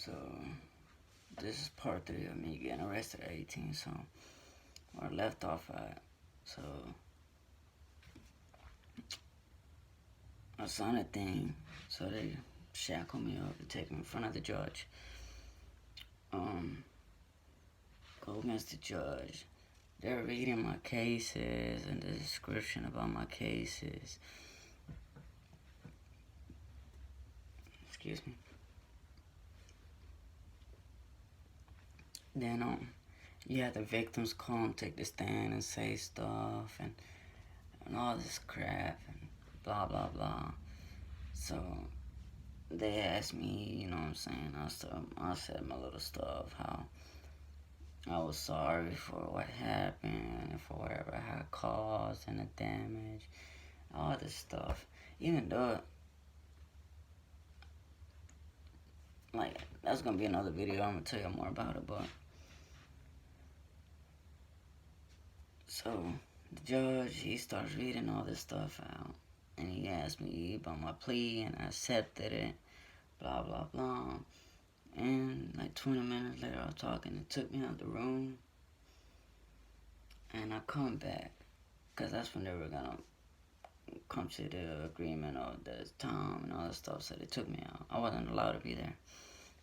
So this is part 3 of me getting arrested at 18. So where I left off at. So I signed a thing. So they shackled me up to take me in front of the judge. Go against the judge. They're reading my cases and the description about my cases. Excuse me. Then you have the victims come take the stand and say stuff and all this crap and blah blah blah. So they asked me, you know what I'm saying, I said my little stuff, how I was sorry for what happened and for whatever I had caused and the damage, all this stuff. Even though, like, that's gonna be another video, I'm gonna tell you more about it, but so the judge, he starts reading all this stuff out and he asked me about my plea and I accepted it, blah blah blah. And like 20 minutes later I was talking, it took me out of the room and I come back because that's when they were gonna come to the agreement of the time and all that stuff, so they took me out. I wasn't allowed to be there.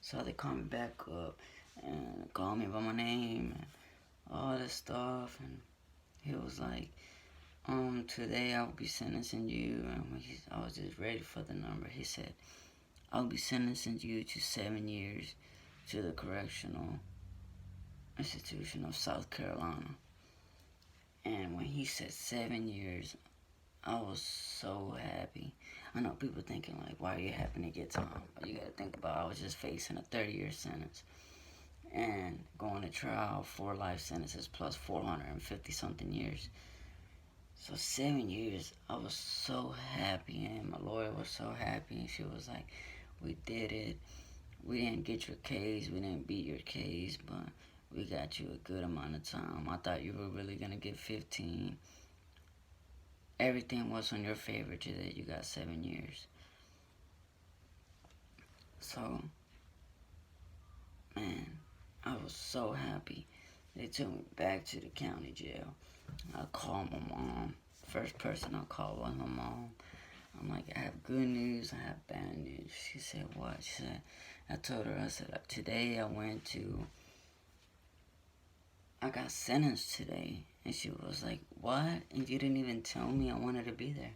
So they called me back up and called me by my name and all this stuff, and he was like, today I will be sentencing you, and I was just ready for the number. He said, I'll be sentencing you to 7 years to the Correctional Institution of South Carolina. And when he said 7 years, I was so happy. I know people thinking like, why are you happy to get time? But you gotta think about, I was just facing a 30-year sentence and going to trial, 4 life sentences plus 450 something years. So 7 years, I was so happy, and my lawyer was so happy, and she was like, we did it. We didn't get your case, we didn't beat your case, but we got you a good amount of time. I thought you were really gonna get 15. Everything was on your favor today. You got 7 years. So, man, I was so happy. They took me back to the county jail. I called my mom. First person I called was my mom. I'm like, I have good news, I have bad news. She said, what? She said, I told her, I said, today I got sentenced today. And she was like, what? And you didn't even tell me I wanted to be there.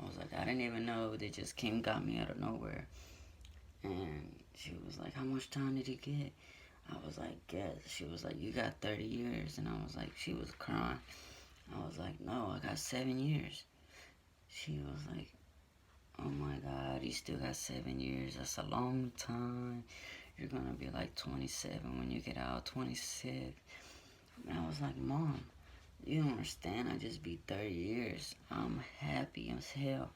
I was like, I didn't even know. They just got me out of nowhere. And she was like, how much time did you get? I was like, guess. She was like, you got 30 years. And I was like, she was crying. I was like, no, I got 7 years. She was like, oh my God, you still got 7 years. That's a long time. You're going to be like 27 when you get out, 26. And I was like, Mom, you don't understand. I just beat 30 years. I'm happy as hell.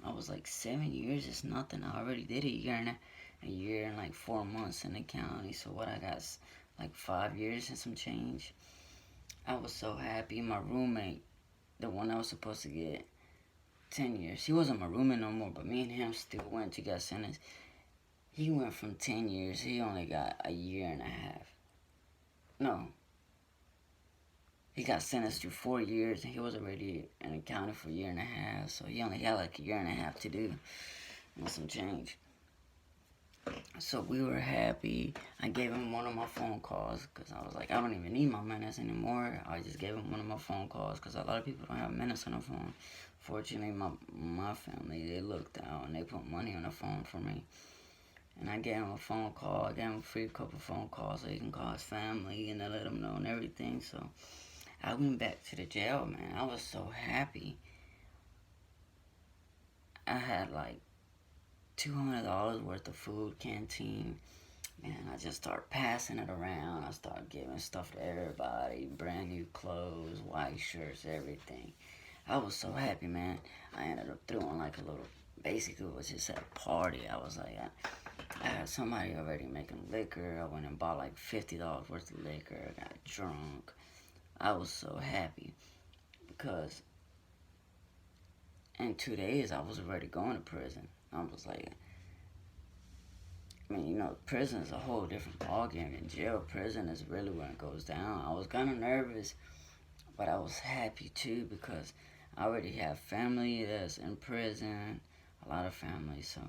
I was like, 7 years is nothing. I already did a year and like 4 months in the county. So what I got, like 5 years and some change. I was so happy. My roommate, the one I was supposed to get 10 years, he wasn't my roommate no more, but me and him still went to get sentenced. He went from 10 years, he only got a year and a half. No. He got sentenced to 4 years, and he was already in the county for a year and a half, so he only had like a year and a half to do and some change. So we were happy. I gave him one of my phone calls because I was like, I don't even need my minutes anymore. I just gave him one of my phone calls because a lot of people don't have minutes on their phone. Fortunately, my family, they looked out and they put money on the phone for me. And I gave him a phone call. I gave him a free couple phone calls so he can call his family and they let him know and everything. So I went back to the jail, man. I was so happy. I had like $200 worth of food, canteen. Man, I just started passing it around. I started giving stuff to everybody. Brand new clothes, white shirts, everything. I was so happy, man. I ended up throwing like a little, basically it was just a party. I was like, I had somebody already making liquor. I went and bought like $50 worth of liquor. I got drunk. I was so happy because in 2 days I was already going to prison. I was like, I mean, you know, prison is a whole different ballgame. In jail, prison is really when it goes down. I was kind of nervous, but I was happy too because I already have family that's in prison, a lot of family. So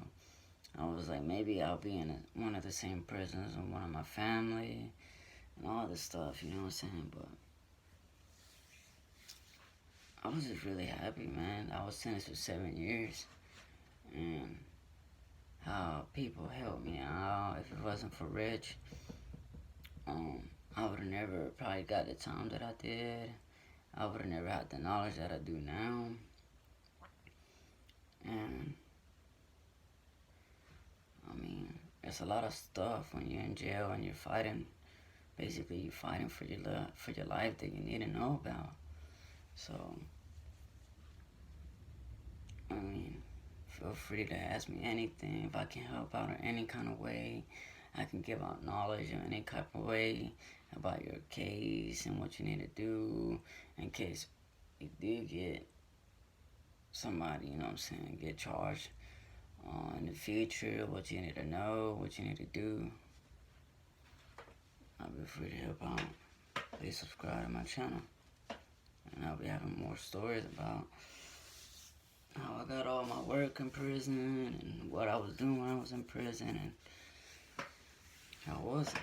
I was like, maybe I'll be in one of the same prisons with one of my family and all this stuff. You know what I'm saying? But I was just really happy, man. I was sentenced to 7 years, and how people helped me out. If it wasn't for Rich, I would have never probably got the time that I did. I would have never had the knowledge that I do now. And I mean, there's a lot of stuff when you're in jail and you're fighting. Basically, you're fighting for your life that you need to know about. So, I mean, feel free to ask me anything. If I can help out in any kind of way, I can give out knowledge in any type of way about your case and what you need to do in case you do get somebody, you know what I'm saying, get charged in the future, what you need to know, what you need to do. I'll be free to help out. Please subscribe to my channel. And I'll be having more stories about how I got all my work in prison and what I was doing when I was in prison and how was it.